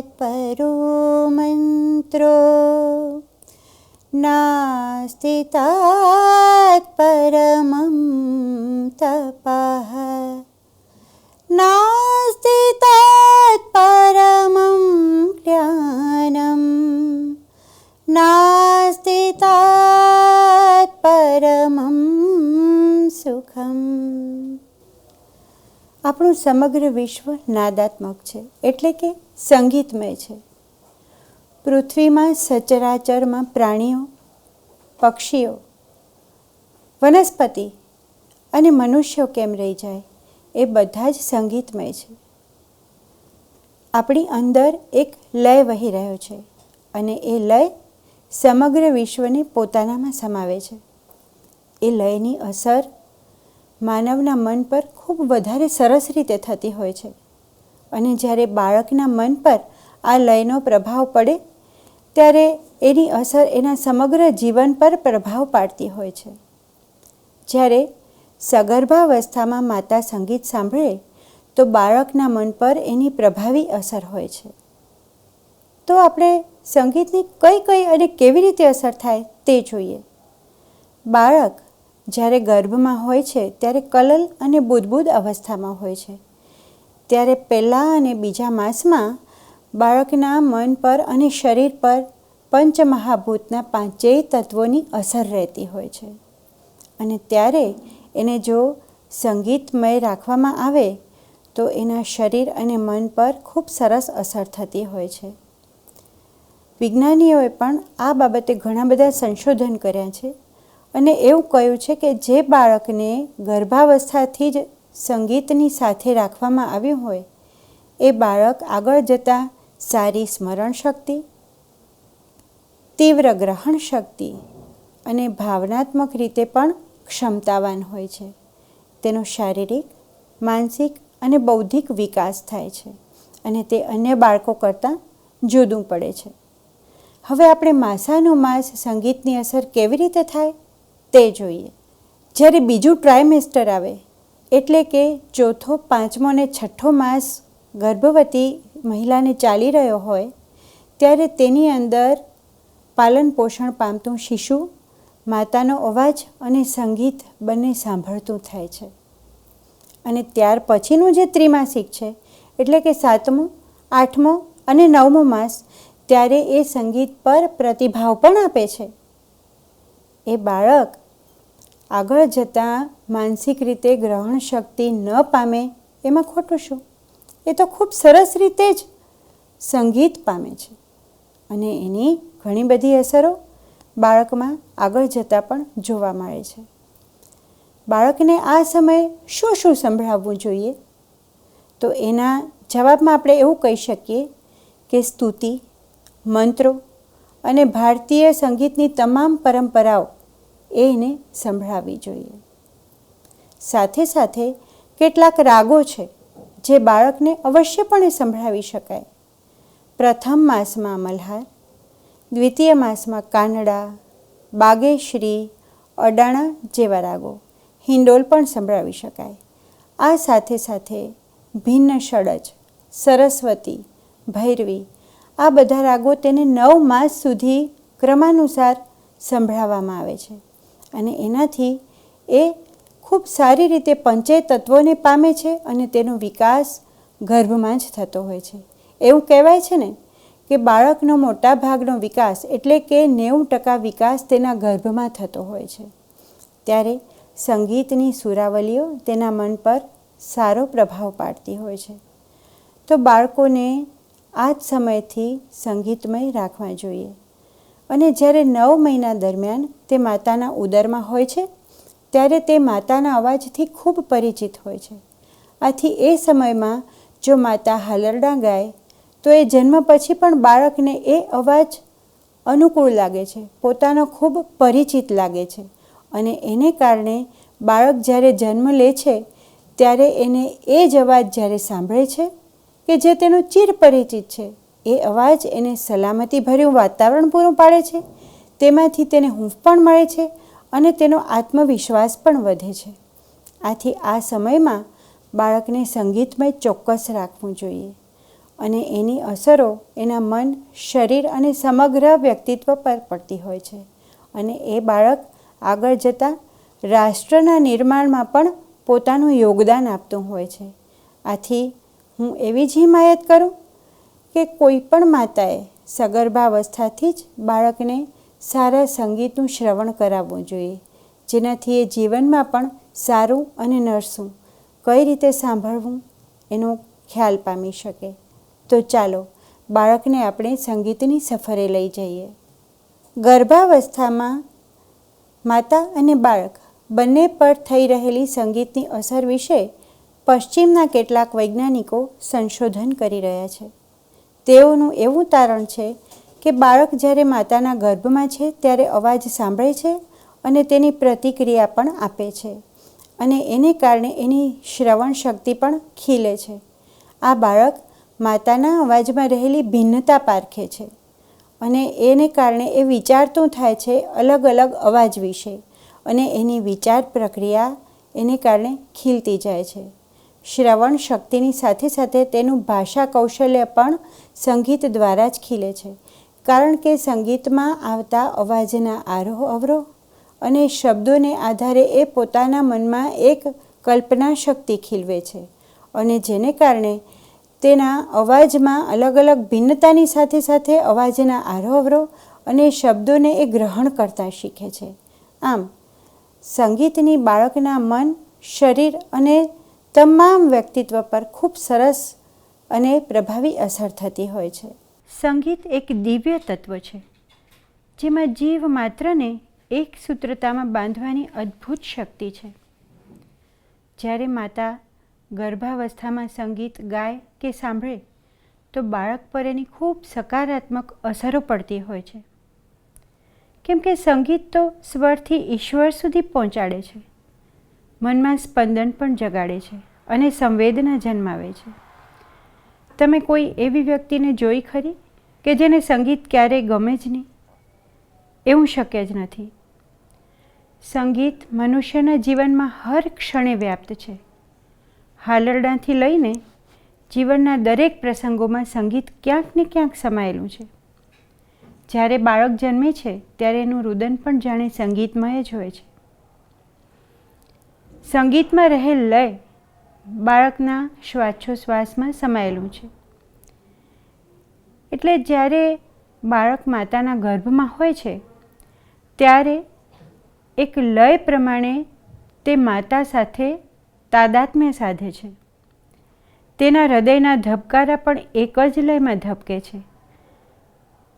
પરો મંત્રો નાસ્તિ તાત પરમં તપઃ નાસ્તિ તાત પરમં જ્ઞાનમ નાસ્તિ તાત પરમં સુખમ. આપણું સમગ્ર વિશ્વ નાદાત્મક છે, એટલે કે સંગીતમય છે. પૃથ્વીમાં સચરાચરમાં પ્રાણીઓ, પક્ષીઓ, વનસ્પતિ અને મનુષ્યો કેમ રહી જાય, એ બધા જ સંગીતમય છે. આપણી અંદર એક લય વહી રહ્યો છે અને એ લય સમગ્ર વિશ્વને પોતાનામાં સમાવે છે. એ લયની અસર માનવના મન પર ખૂબ વધારે સરસ રીતે થતી હોય છે. અને જ્યારે બાળકના મન પર આ લયનો પ્રભાવ પડે ત્યારે એની અસર એના સમગ્ર જીવન પર પ્રભાવ પાડતી હોય છે. જ્યારે સગર્ભાવસ્થામાં માતા સંગીત સાંભળે તો બાળકના મન પર એની પ્રભાવી અસર હોય છે. તો આપણે સંગીતની કઈ કઈ અને કેવી રીતે અસર થાય તે જોઈએ. બાળક જ્યારે ગર્ભમાં હોય છે ત્યારે કલલ અને બુદબુદ અવસ્થામાં હોય છે. ત્યારે પહેલા અને બીજા માસમાં બાળકના મન પર અને શરીર પર પંચમહાભૂતના પાંચેય તત્વોની અસર રહેતી હોય છે. અને ત્યારે એને જો સંગીતમય રાખવામાં આવે તો એના શરીર અને મન પર ખૂબ સરસ અસર થતી હોય છે. વિજ્ઞાનીઓએ પણ આ બાબતે ઘણા બધા સંશોધન કર્યા છે અને એવું કહ્યું છે કે જે બાળકને ગર્ભાવસ્થાથી જ સંગીતની સાથે રાખવામાં આવ્યું હોય એ બાળક આગળ જતાં સારી સ્મરણ શક્તિ, તીવ્ર ગ્રહણ શક્તિ અને ભાવનાત્મક રીતે પણ ક્ષમતાવાન હોય છે. તેનો શારીરિક, માનસિક અને બૌદ્ધિક વિકાસ થાય છે અને તે અન્ય બાળકો કરતાં જુદું પડે છે. હવે આપણે માસાનુમાસ સંગીતની અસર કેવી રીતે થાય તે જોઈએ. જ્યારે બીજું ટ્રાયમેસ્ટર આવે એટલે કે ચોથો, પાંચમો અને છઠ્ઠો માસ ગર્ભવતી મહિલાને ચાલી રહ્યો હોય ત્યારે તેની અંદર પાલન પોષણ પામતું શિશુ માતાનો અવાજ અને સંગીત બંને સાંભળતું થાય છે. અને ત્યાર પછીનું જે ત્રિમાસિક છે એટલે કે 7મો, 8મો અને 9મો માસ ત્યારે એ સંગીત પર પ્રતિભાવ પણ આપે છે. એ બાળક આગળ જતાં માનસિક રીતે ગ્રહણ શક્તિ ન પામે એમાં ખોટું શું? એ તો ખૂબ સરસ રીતે જ સંગીત પામે છે અને એની ઘણી બધી અસરો બાળકમાં આગળ જતાં પણ જોવા મળે છે. બાળકને આ સમયે શું શું સંભળાવવું જોઈએ? તો એના જવાબમાં આપણે એવું કહી શકીએ કે સ્તુતિ, મંત્રો અને ભારતીય સંગીતની તમામ પરંપરાઓ એને સંભળાવવી જોઈએ. સાથે સાથે કેટલાક રાગો છે જે બાળકને અવશ્યપણે સંભળાવી શકાય. પ્રથમ માસમાં મલ્હાર, દ્વિતીય માસમાં કાનડા, બાગેશ્રી, અડાણા જેવા રાગો, હિંડોલ પણ સંભળાવી શકાય. આ સાથે સાથે ભિન્ન ષડજ, સરસ્વતી, ભૈરવી આ બધા રાગો તેને 9 માસ સુધી ક્રમાનુસાર સંભળાવવામાં આવે છે અને એનાથી એ ખૂબ સારી રીતે પંચેય તત્વોને પામે છે અને તેનો વિકાસ ગર્ભમાં જ થતો હોય છે. એવું કહેવાય છે ને કે બાળકનો મોટા ભાગનો વિકાસ એટલે કે 90% વિકાસ તેના ગર્ભમાં થતો હોય છે. ત્યારે સંગીતની સુરાવલીઓ તેના મન પર સારો પ્રભાવ પાડતી હોય છે. તો બાળકોને આ જ સમયથી સંગીતમય રાખવા જોઈએ. અને જ્યારે 9 મહિના દરમિયાન તે માતાના ઉદરમાં હોય છે ત્યારે તે માતાના અવાજથી ખૂબ પરિચિત હોય છે. આથી એ સમયમાં જો માતા હાલરડાં ગાય તો એ જન્મ પછી પણ બાળકને એ અવાજ અનુકૂળ લાગે છે, પોતાનો ખૂબ પરિચિત લાગે છે અને એને કારણે બાળક જ્યારે જન્મ લે છે ત્યારે એને એ જ અવાજ જ્યારે સાંભળે છે કે જે તેનો ચિર પરિચિત છે, એ અવાજ એને સલામતીભર્યું વાતાવરણ પૂરું પાડે છે. તેમાંથી તેને હૂંફ પણ મળે છે અને તેનો આત્મવિશ્વાસ પણ વધે છે. આથી આ સમયમાં બાળકને સંગીતમય ચોક્કસ રાખવું જોઈએ અને એની અસરો એના મન, શરીર અને સમગ્ર વ્યક્તિત્વ પર પડતી હોય છે. અને એ બાળક આગળ જતાં રાષ્ટ્રના નિર્માણમાં પણ પોતાનું યોગદાન આપતું હોય છે. આથી હું એવી જ હિમાયત કરું કે કોઈ પણ માતાએ સગર્ભાવસ્થાથી જ બાળકને સારા સંગીતનું શ્રવણ કરાવવું જોઈએ, જેનાથી એ જીવનમાં પણ સારું અને નરસું કઈ રીતે સાંભળવું એનો ખ્યાલ પામી શકે. તો ચાલો બાળકને આપણે સંગીતની સફરે લઈ જઈએ. ગર્ભાવસ્થામાં માતા અને બાળક બંને પર થઈ રહેલી સંગીતની અસર વિશે પશ્ચિમના કેટલાક વૈજ્ઞાનિકો સંશોધન કરી રહ્યા છે. તેઓનું એવું તારણ છે કે બાળક જ્યારે માતાના ગર્ભમાં છે ત્યારે અવાજ સાંભળે છે અને તેની પ્રતિક્રિયા પણ આપે છે, અને એને કારણે એની શ્રવણ શક્તિ પણ ખીલે છે. આ બાળક માતાના અવાજમાં રહેલી ભિન્નતા પારખે છે અને એને કારણે એ વિચારતું થાય છે અલગ અલગ અવાજ વિશે, અને એની વિચાર પ્રક્રિયા એને કારણે ખીલતી જાય છે. શ્રવણ શક્તિની સાથે સાથે તેનું ભાષા કૌશલ્ય પણ સંગીત દ્વારા જ ખીલે છે, કારણ કે સંગીતમાં આવતા અવાજના આરોહ અવરોહ અને શબ્દોને આધારે એ પોતાના મનમાં એક કલ્પના શક્તિ ખીલવે છે, અને જેને કારણે તેના અવાજમાં અલગ અલગ ભિન્નતાની સાથે સાથે અવાજના આરોહ અવરોહ અને શબ્દોને એ ગ્રહણ કરતા શીખે છે. આમ સંગીતની બાળકના મન, શરીર અને તમામ વ્યક્તિત્વ પર ખૂબ સરસ અને પ્રભાવી અસર થતી હોય છે. સંગીત એક દિવ્ય તત્વ છે, જેમાં જીવ માત્રને એક સૂત્રતામાં બાંધવાની અદ્ભુત શક્તિ છે. જ્યારે માતા ગર્ભાવસ્થામાં સંગીત ગાય કે સાંભળે તો બાળક પર એની ખૂબ સકારાત્મક અસરો પડતી હોય છે, કેમ કે સંગીત તો સ્વરથી ઈશ્વર સુધી પહોંચાડે છે, મનમાં સ્પંદન પણ જગાડે છે અને સંવેદના જન્માવે છે. તમે કોઈ એવી વ્યક્તિને જોઈ ખરી કે જેને સંગીત ક્યારેય ગમે જ નહીં? એવું શક્ય જ નથી. સંગીત મનુષ્યના જીવનમાં હર ક્ષણે વ્યાપ્ત છે. હાલરડાંથી લઈને જીવનના દરેક પ્રસંગોમાં સંગીત ક્યાંક ને ક્યાંક સમાયેલું છે. જ્યારે બાળક જન્મે છે ત્યારે એનું રુદન પણ જાણે સંગીતમય જ હોય છે. સંગીતમાં રહેલ લય બાળકના શ્વાસોશ્વાસમાં સમાયેલું છે. એટલે જ્યારે બાળક માતાના ગર્ભમાં હોય છે ત્યારે એક લય પ્રમાણે તે માતા સાથે તાદાત્મ્ય સાધે છે. તેના હૃદયના ધબકારા પણ એક જ લયમાં ધબકે છે.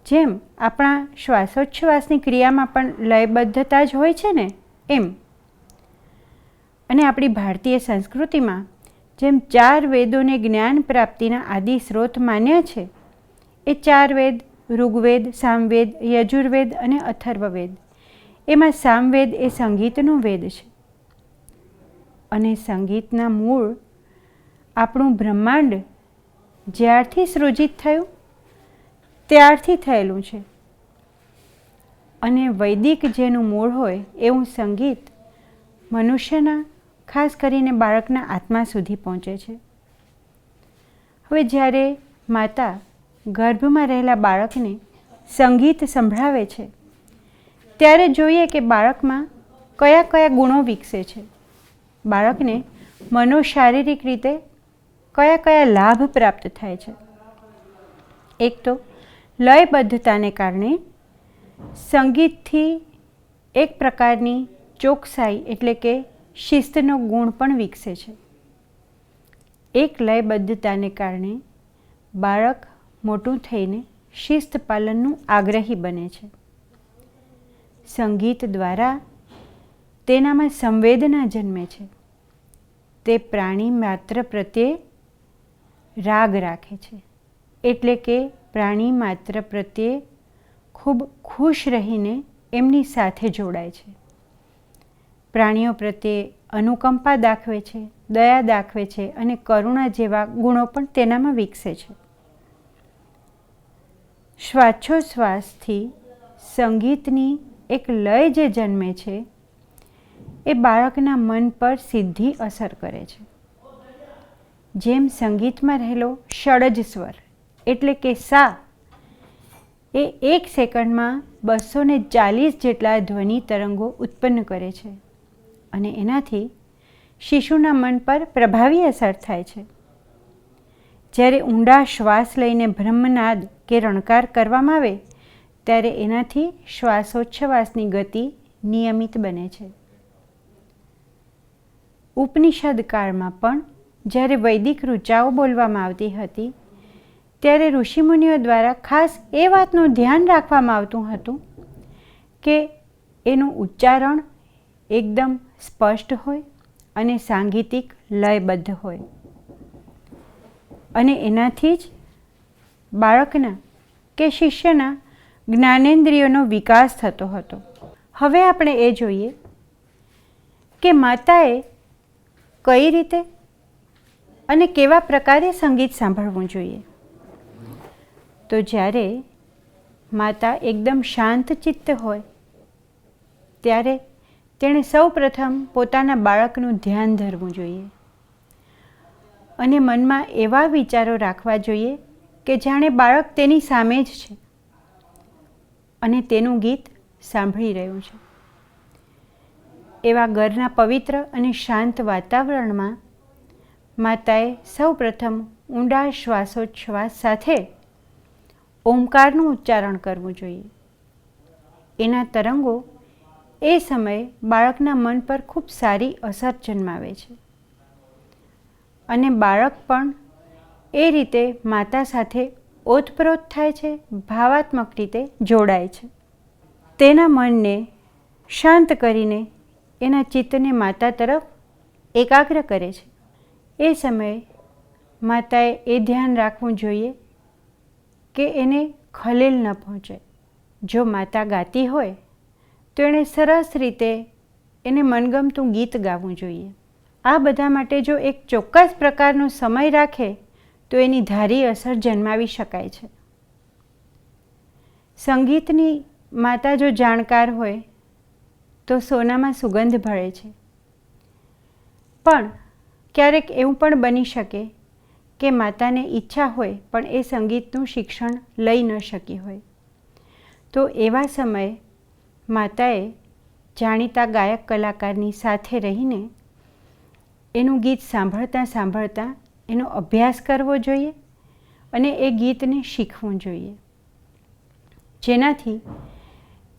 જેમ આપણા શ્વાસોચ્છ્વાસની ક્રિયામાં પણ લયબદ્ધતા જ હોય છે ને, એમ. અને આપણી ભારતીય સંસ્કૃતિમાં જેમ 4 વેદોને જ્ઞાન પ્રાપ્તિના આદિ સ્ત્રોત માન્ય છે, એ 4 વેદ ઋગ્વેદ, સામવેદ, યજુર્વેદ અને અથર્વવેદ, એમાં સામવેદ એ સંગીતનો વેદ છે. અને સંગીતના મૂળ આપણું બ્રહ્માંડ જ્યારથી સૃજિત થયું ત્યારથી થયેલું છે. અને વૈદિક જેનું મૂળ હોય એવું સંગીત મનુષ્યના, ખાસ કરીને બાળકના આત્મા સુધી પહોંચે છે. હવે જ્યારે માતા ગર્ભમાં રહેલા બાળકને સંગીત સંભળાવે છે ત્યારે જોઈએ કે બાળકમાં કયા કયા ગુણો વિકસે છે, બાળકને મનોશારીરિક રીતે કયા કયા લાભ પ્રાપ્ત થાય છે. એક તો લયબદ્ધતાને કારણે સંગીતથી એક પ્રકારની ચોકસાઈ એટલે કે શિસ્તનો ગુણ પણ વિકસે છે. એક લયબદ્ધતાને કારણે બાળક મોટું થઈને શિસ્ત પાલનનું આગ્રહી બને છે. સંગીત દ્વારા તેનામાં સંવેદના જન્મે છે. તે પ્રાણી માત્ર પ્રત્યે રાગ રાખે છે, એટલે કે પ્રાણી માત્ર પ્રત્યે ખૂબ ખુશ રહીને એમની સાથે જોડાય છે. પ્રાણીઓ પ્રત્યે અનુકંપા દાખવે છે, દયા દાખવે છે અને કરુણા જેવા ગુણો પણ તેનામાં વિકસે છે. શ્વાસોચ્છ્વાસથી સંગીતની એક લય જે જન્મે છે એ બાળકના મન પર સીધી અસર કરે છે. જેમ સંગીતમાં રહેલો ષડજ સ્વર એટલે કે સા એ 1 સેકન્ડમાં 240 જેટલા ધ્વનિ તરંગો ઉત્પન્ન કરે છે અને એનાથી શિશુના મન પર પ્રભાવી અસર થાય છે. જ્યારે ઊંડા શ્વાસ લઈને બ્રહ્મનાદ કે રણકાર કરવામાં આવે ત્યારે એનાથી શ્વાસોચ્છ્વાસની ગતિ નિયમિત બને છે. ઉપનિષદ કાળમાં પણ જ્યારે વૈદિક ઋચાઓ બોલવામાં આવતી હતી ત્યારે ઋષિમુનિઓ દ્વારા ખાસ એ વાતનું ધ્યાન રાખવામાં આવતું હતું કે એનું ઉચ્ચારણ એકદમ સ્પષ્ટ હોય અને સાંગીતિક લયબદ્ધ હોય અને એનાથી જ બાળકના કે શિષ્યના જ્ઞાનેન્દ્રિયોનો વિકાસ થતો હતો. હવે આપણે એ જોઈએ કે માતાએ કઈ રીતે અને કેવા પ્રકારે સંગીત સાંભળવું જોઈએ. તો જ્યારે માતા એકદમ શાંત ચિત્ત હોય ત્યારે તેણે સૌપ્રથમ પોતાના બાળકનું ધ્યાન ધરવું જોઈએ અને મનમાં એવા વિચારો રાખવા જોઈએ કે જાણે બાળક તેની સામે જ છે અને તેનું ગીત સાંભળી રહ્યું છે. એવા ઘરના પવિત્ર અને શાંત વાતાવરણમાં માતાએ સૌપ્રથમ ઊંડા શ્વાસોચ્છ્વાસ સાથે ઓમકારનું ઉચ્ચારણ કરવું જોઈએ. એના તરંગો એ સમયે બાળકના મન પર ખૂબ સારી અસર જન્માવે છે અને બાળક પણ એ રીતે માતા સાથે ઓતપ્રોત થાય છે, ભાવાત્મક રીતે જોડાય છે. તેના મનને શાંત કરીને એના ચિત્તને માતા તરફ એકાગ્ર કરે છે. એ સમયે માતાએ એ ધ્યાન રાખવું જોઈએ કે એને ખલેલ ન પહોંચે. જો માતા ગાતી હોય તો એણે સરસ રીતે એને મનગમતું ગીત ગાવું જોઈએ. આ બધા માટે જો એક ચોક્કસ પ્રકારનો સમય રાખે તો એની ધારી અસર જન્માવી શકાય છે. સંગીતની માતા જો જાણકાર હોય તો સોનામાં સુગંધ ભળે છે. પણ ક્યારેક એવું પણ બની શકે કે માતાને ઈચ્છા હોય પણ એ સંગીતનું શિક્ષણ લઈ ન શકી હોય. તો એવા સમયે માતાએ જાણીતા ગાયક કલાકારની સાથે રહીને એનું ગીત સાંભળતા સાંભળતા એનો અભ્યાસ કરવો જોઈએ અને એ ગીતને શીખવું જોઈએ, જેનાથી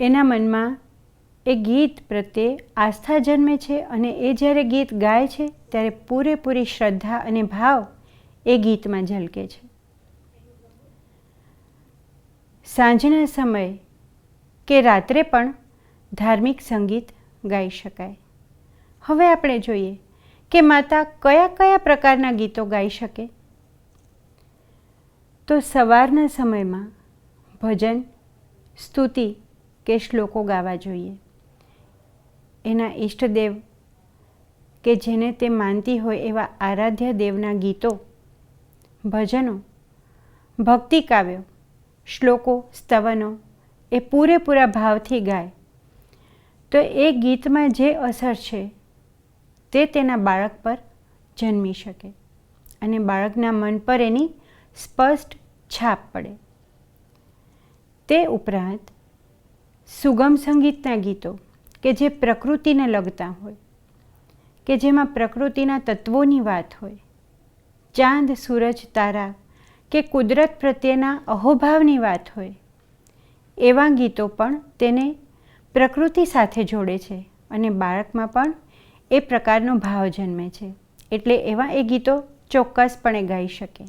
એના મનમાં એ ગીત પ્રત્યે આસ્થા જન્મે છે અને એ જ્યારે ગીત ગાય છે ત્યારે પૂરેપૂરી શ્રદ્ધા અને ભાવ એ ગીતમાં ઝલકે છે. સાંજના સમયે કે રાત્રે પણ ધાર્મિક સંગીત ગાઈ શકાય. હવે આપણે જોઈએ કે માતા કયા કયા પ્રકારના ગીતો ગાઈ શકે. તો સવારના સમયમાં ભજન, સ્તુતિ કે શ્લોકો ગાવા જોઈએ. એના ઈષ્ટદેવ કે જેને તે માનતી હોય એવા આરાધ્ય દેવના ગીતો, ભજનો, ભક્તિ કાવ્યો, શ્લોકો, સ્તવનો એ પૂરેપૂરા ભાવથી ગાય તો એ ગીતમાં જે અસર છે તે તેના બાળક પર જન્મી શકે અને બાળકના મન પર એની સ્પષ્ટ છાપ પડે. તે ઉપરાંત સુગમ સંગીતના ગીતો કે જે પ્રકૃતિને લગતા હોય, કે જેમાં પ્રકૃતિના તત્વોની વાત હોય, ચાંદ, સૂરજ, તારા કે કુદરત પ્રત્યેના અહોભાવની વાત હોય, એવા ગીતો પણ તેને પ્રકૃતિ સાથે જોડે છે અને બાળકમાં પણ એ પ્રકારનો ભાવ જન્મે છે. એટલે એવા એ ગીતો ચોક્કસપણે ગાઈ શકે.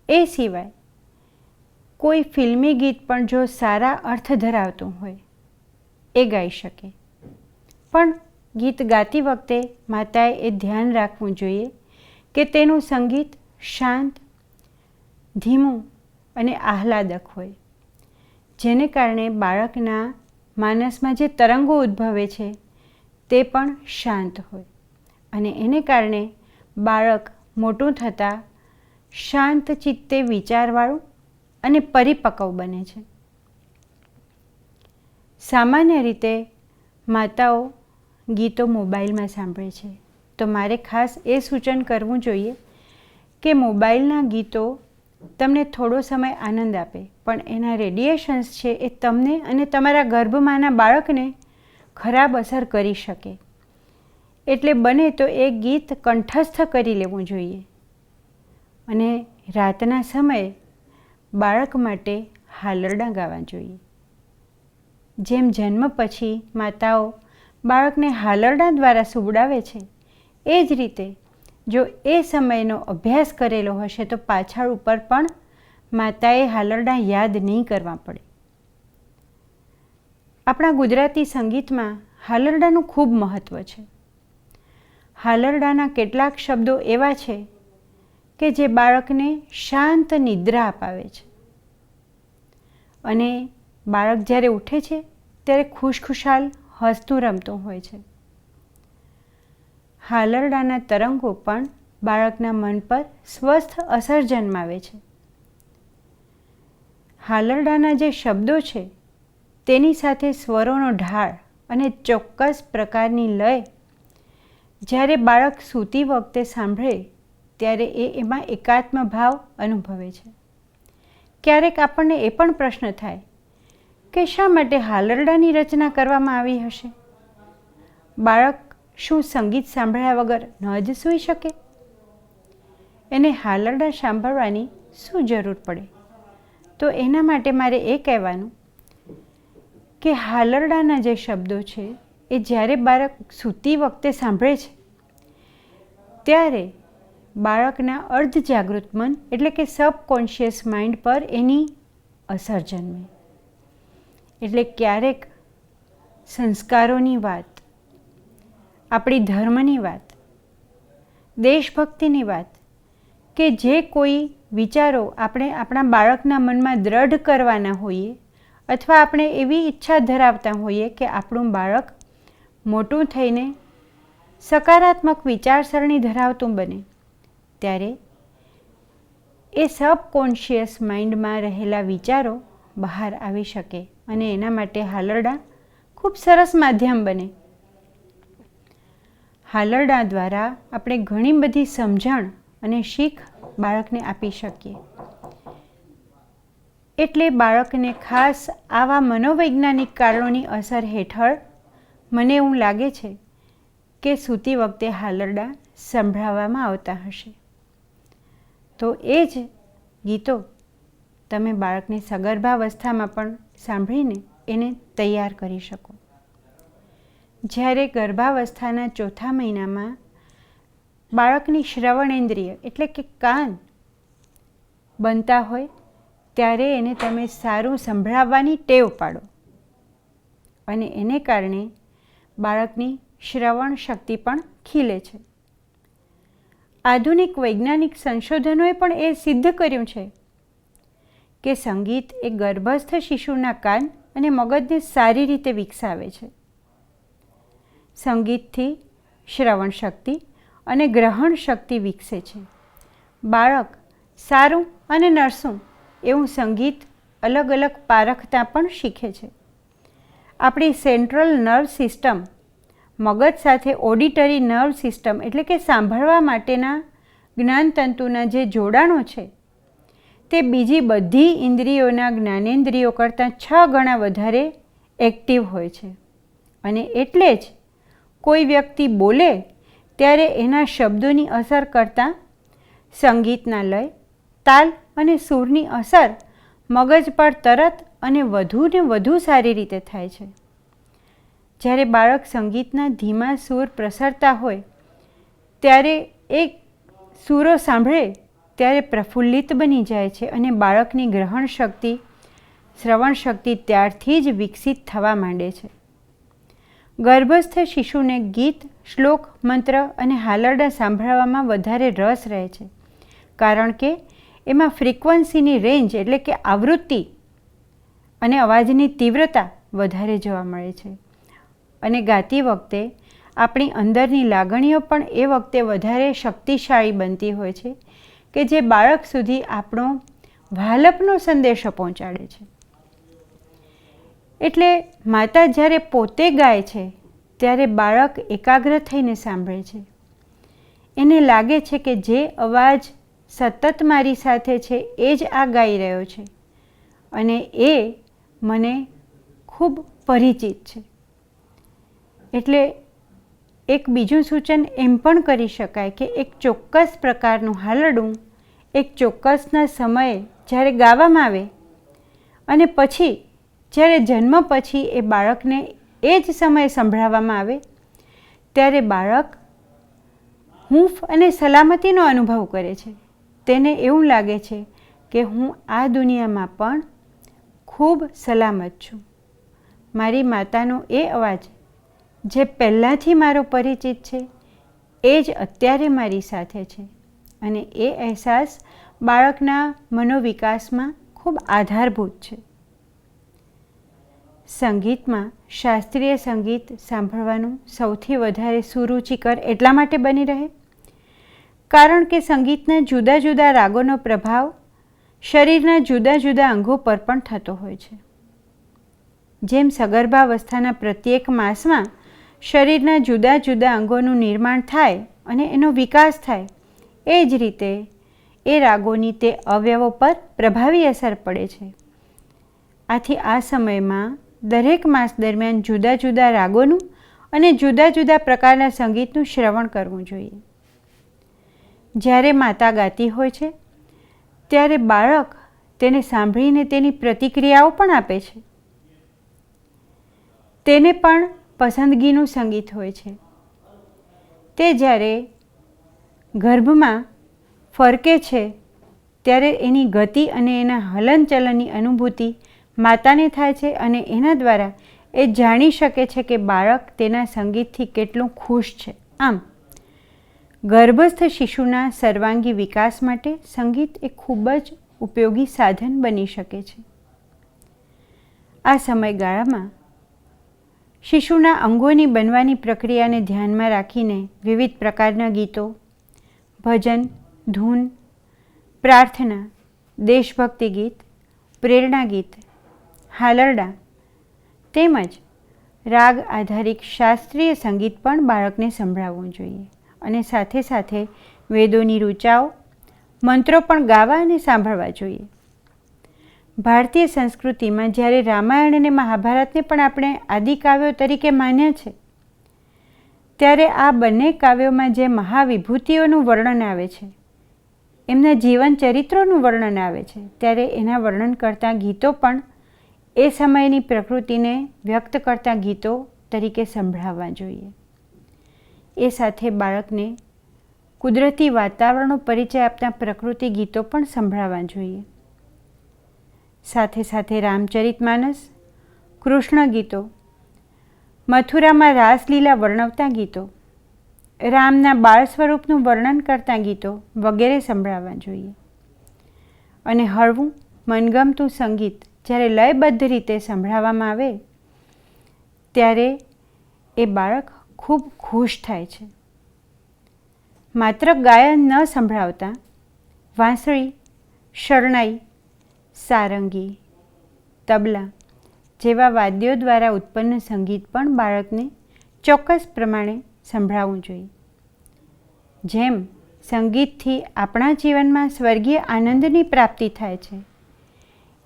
એ સિવાય કોઈ ફિલ્મી ગીત પણ જો સારા અર્થ ધરાવતું હોય એ ગાઈ શકે. પણ ગીત ગાતી વખતે માતાએ એ ધ્યાન રાખવું જોઈએ કે તેનું સંગીત શાંત, ધીમું અને આહલાદક હોય, જેને કારણે બાળકના માનસમાં જે તરંગો ઉદ્ભવે છે તે પણ શાંત હોય અને એને કારણે બાળક મોટું થતાં શાંત ચિત્તે વિચારવાળું અને પરિપક્વ બને છે. સામાન્ય રીતે માતાઓ ગીતો મોબાઈલમાં સાંભળે છે તો મારે ખાસ એ સૂચન કરવું જોઈએ કે મોબાઈલના ગીતો તમને થોડો સમય આનંદ આપે, પણ એના રેડિયેશન્સ છે એ તમને અને તમારા ગર્ભમાંના બાળકને ખરાબ અસર કરી શકે. એટલે બને તો એ ગીત કંઠસ્થ કરી લેવું જોઈએ. અને રાતના સમયે બાળક માટે હાલરડાં ગાવા જોઈએ. જેમ જન્મ પછી માતાઓ બાળકને હાલરડાં દ્વારા સુવડાવે છે, એ જ રીતે જો એ સમયનો અભ્યાસ કરેલો હશે તો પાછળ ઉપર પણ માતાએ હાલરડાં યાદ નહીં કરવા પડે. આપણા ગુજરાતી સંગીતમાં હાલરડાંનું ખૂબ મહત્ત્વ છે. હાલરડાંના કેટલાક શબ્દો એવા છે કે જે બાળકને શાંત નિદ્રા અપાવે છે અને બાળક જ્યારે ઉઠે છે ત્યારે ખુશખુશાલ હસતું રમતું હોય છે. હાલરડાંના તરંગો પણ બાળકના મન પર સ્વસ્થ અસર જન્માવે છે. હાલરડાંના જે શબ્દો છે તેની સાથે સ્વરોનો ઢાળ અને ચોક્કસ પ્રકારની લય જ્યારે બાળક સૂતી વખતે સાંભળે ત્યારે એમાં એકાત્મ ભાવ અનુભવે છે. ક્યારેક આપણને એ પણ પ્રશ્ન થાય કે શા માટે હાલરડાંની રચના કરવામાં આવી હશે? બાળક શું સંગીત સાંભળ્યા વગર ન જ સૂઈ શકે? એને હાલરડાં સાંભળવાની શું જરૂર પડે? તો એના માટે મારે એ કહેવાનું કે હાલરડાંના જે શબ્દો છે એ જ્યારે બાળક સૂતી વખતે સાંભળે છે ત્યારે બાળકના અર્ધ જાગૃત મન એટલે કે સબકોન્શિયસ માઇન્ડ પર એની અસર જન્મે. એટલે ક્યારેક સંસ્કારોની વાત, આપણી ધર્મની વાત, દેશભક્તિની વાત કે જે કોઈ વિચારો આપણે આપણા બાળકના મનમાં દ્રઢ કરવાના હોઈએ અથવા આપણે એવી ઈચ્છા ધરાવતા હોઈએ કે આપણું બાળક મોટું થઈને સકારાત્મક વિચારસરણી ધરાવતું બને, ત્યારે એ સબકોન્શિયસ માઇન્ડમાં રહેલા વિચારો બહાર આવી શકે અને એના માટે હાલરડાં ખૂબ સરસ માધ્યમ બને. હાલરડાં દ્વારા આપણે ઘણી બધી સમજણ અને શીખ બાળકને આપી શકીએ. એટલે બાળકને ખાસ આવા મનોવૈજ્ઞાનિક કારણોની અસર હેઠળ મને એવું લાગે છે કે સૂતી વખતે હાલરડાં સંભળાવવામાં આવતા હશે. તો એ જ ગીતો તમે બાળકને સગર્ભાવસ્થામાં પણ સાંભળીને એને તૈયાર કરી શકો. જ્યારે ગર્ભાવસ્થાના ચોથા મહિનામાં બાળકની શ્રવણેન્દ્રિય એટલે કે કાન બનતા હોય ત્યારે એને તમે સારું સંભળાવવાની ટેવ પાડો અને એને કારણે બાળકની શ્રવણ શક્તિ પણ ખીલે છે. આધુનિક વૈજ્ઞાનિક સંશોધનોએ પણ એ સિદ્ધ કર્યું છે કે સંગીત એ ગર્ભસ્થ શિશુના કાન અને મગજને સારી રીતે વિકસાવે છે. સંગીતથી શ્રવણ શક્તિ અને ગ્રહણ શક્તિ વિકસે છે. બાળક સારું અને નરસું એવું સંગીત અલગ અલગ પારખતા પણ શીખે છે. આપણી સેન્ટ્રલ નર્વ સિસ્ટમ મગજ સાથે ઓડિટરી નર્વ સિસ્ટમ એટલે કે સાંભળવા માટેના જ્ઞાનતંતુના જે જોડાણો છે તે બીજી બધી ઇન્દ્રિયોના જ્ઞાનેન્દ્રિયો કરતાં 6 ગણા વધારે એક્ટિવ હોય છે. અને એટલે જ કોઈ વ્યક્તિ બોલે ત્યારે એના શબ્દોની અસર કરતાં સંગીતના લય, તાલ અને સૂરની અસર મગજ પર તરત અને વધુને વધુ સારી રીતે થાય છે. જ્યારે બાળક સંગીતના ધીમા સૂર પ્રસરતા હોય ત્યારે એ સૂરો સાંભળે ત્યારે પ્રફુલ્લિત બની જાય છે અને બાળકની ગ્રહણ શક્તિ, શ્રવણ શક્તિ ત્યારથી જ વિકસિત થવા માંડે છે. ગર્ભસ્થ શિશુને ગીત, શ્લોક, મંત્ર અને હાલરડાં સાંભળવામાં વધારે રસ રહે છે, કારણ કે એમાં ફ્રીક્વન્સીની રેન્જ એટલે કે આવૃત્તિ અને અવાજની તીવ્રતા વધારે જોવા મળે છે. અને ગાતી વખતે આપણી અંદરની લાગણીઓ પણ એ વખતે વધારે શક્તિશાળી બનતી હોય છે કે જે બાળક સુધી આપણો વાલપનો સંદેશો પહોંચાડે છે. એટલે માતા જ્યારે પોતે ગાય છે ત્યારે બાળક એકાગ્ર થઈને સાંભળે છે. એને લાગે છે કે જે અવાજ સતત મારી સાથે છે એ જ આ ગાઈ રહ્યો છે અને એ મને ખૂબ પરિચિત છે. એટલે એક બીજું સૂચન એમ પણ કરી શકાય કે એક ચોક્કસ પ્રકારનું હાલરડું એક ચોક્કસના સમયે જ્યારે ગાવામાં આવે અને પછી જ્યારે જન્મ પછી એ બાળકને એ જ સમયે સંભળાવવામાં આવે ત્યારે બાળક હૂંફ અને સલામતીનો અનુભવ કરે છે. તેને એવું લાગે છે કે હું આ દુનિયામાં પણ ખૂબ સલામત છું. મારી માતાનો એ અવાજ જે પહેલાંથી મારો પરિચિત છે એ જ અત્યારે મારી સાથે છે અને એ અહેસાસ બાળકના મનોવિકાસમાં ખૂબ આધારભૂત છે. સંગીતમાં શાસ્ત્રીય સંગીત સાંભળવાનું સૌથી વધારે સુરુચિકર એટલા માટે બની રહે કારણ કે સંગીતના જુદા જુદા રાગોનો પ્રભાવ શરીરના જુદા જુદા અંગો પર પણ થતો હોય છે. જેમ સગર્ભાવસ્થાના પ્રત્યેક માસમાં શરીરના જુદા જુદા અંગોનું નિર્માણ થાય અને એનો વિકાસ થાય, એ જ રીતે એ રાગોની તે અવયવો પર પ્રભાવી અસર પડે છે. આથી આ સમયમાં દરેક માસ દરમિયાન જુદા જુદા રાગોનું અને જુદા જુદા પ્રકારના સંગીતનું શ્રવણ કરવું જોઈએ. જ્યારે માતા ગાતી હોય છે ત્યારે બાળક તેને સાંભળીને તેની પ્રતિક્રિયાઓ પણ આપે છે. તેને પણ પસંદગીનું સંગીત હોય છે. તે જ્યારે ગર્ભમાં ફરકે છે ત્યારે એની ગતિ અને એના હલનચલનની અનુભૂતિ માતાને થાય છે અને એના દ્વારા એ જાણી શકે છે કે બાળક તેના સંગીતથી કેટલું ખુશ છે. આમ ગર્ભસ્થ શિશુના સર્વાંગી વિકાસ માટે સંગીત એ ખૂબ જ ઉપયોગી સાધન બની શકે છે. આ સમયગાળામાં શિશુના અંગોની બનવાની પ્રક્રિયાને ધ્યાનમાં રાખીને વિવિધ પ્રકારના ગીતો, ભજન, ધૂન, પ્રાર્થના, દેશભક્તિ ગીત, પ્રેરણા ગીત, હાલરડા તેમજ રાગ આધારિત શાસ્ત્રીય સંગીત પણ બાળકને સંભળાવવું જોઈએ અને સાથે સાથે વેદોની ઋચાઓ, મંત્રો પણ ગાવા અને સાંભળવા જોઈએ. ભારતીય સંસ્કૃતિમાં જ્યારે રામાયણ અને મહાભારતને પણ આપણે આદિકાવ્યો તરીકે માન્યા છે, ત્યારે આ બંને કાવ્યોમાં જે મહાવિભૂતિઓનું વર્ણન આવે છે, એમના જીવન ચરિત્રોનું વર્ણન આવે છે, ત્યારે એના વર્ણન કરતા ગીતો પણ એ સમયની પ્રકૃતિને વ્યક્ત કરતા ગીતો તરીકે સંભળાવવા જોઈએ. એ સાથે બાળકને કુદરતી વાતાવરણનો પરિચય આપતા પ્રકૃતિ ગીતો પણ સંભળાવવા જોઈએ. સાથે સાથે રામચરિતમાનસ, કૃષ્ણ ગીતો, મથુરામાં રાસલીલા વર્ણવતા ગીતો, રામના બાળ સ્વરૂપનું વર્ણન કરતા ગીતો વગેરે સંભળાવવા જોઈએ. અને હળવું મનગમતું સંગીત જ્યારે લયબદ્ધ રીતે સંભળાવવામાં આવે ત્યારે એ બાળક ખૂબ ખુશ થાય છે. માત્ર ગાયન ન સંભળાવતા વાંસળી, શરણાઈ, સારંગી, તબલા જેવા વાદ્યો દ્વારા ઉત્પન્ન સંગીત પણ બાળકને ચોક્કસ પ્રમાણે સંભળાવવું જોઈએ. જેમ સંગીતથી આપણા જીવનમાં સ્વર્ગીય આનંદની પ્રાપ્તિ થાય છે,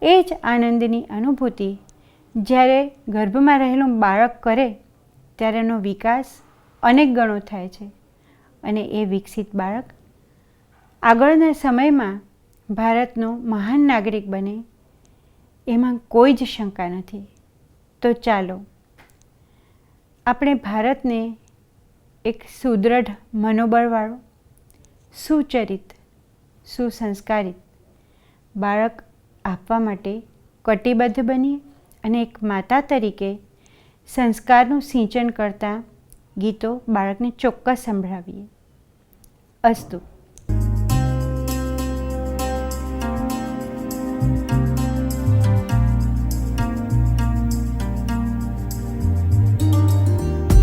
એ જ આનંદની અનુભૂતિ જ્યારે ગર્ભમાં રહેલું બાળક કરે ત્યારે એનો વિકાસ અનેક ગણો થાય છે અને એ વિકસિત બાળક આગળના સમયમાં ભારતનો મહાન નાગરિક બને એમાં કોઈ જ શંકા નથી. તો ચાલો આપણે ભારતને એક સુદૃઢ મનોબળવાળો, સુચરિત, સુસંસ્કારિત બાળક આપવા માટે કટિબદ્ધ બનીએ અને એક માતા તરીકે સંસ્કારનું સિંચન કરતા ગીતો બાળકને ચોક્કસ સંભળાવીએ. અસ્તુ.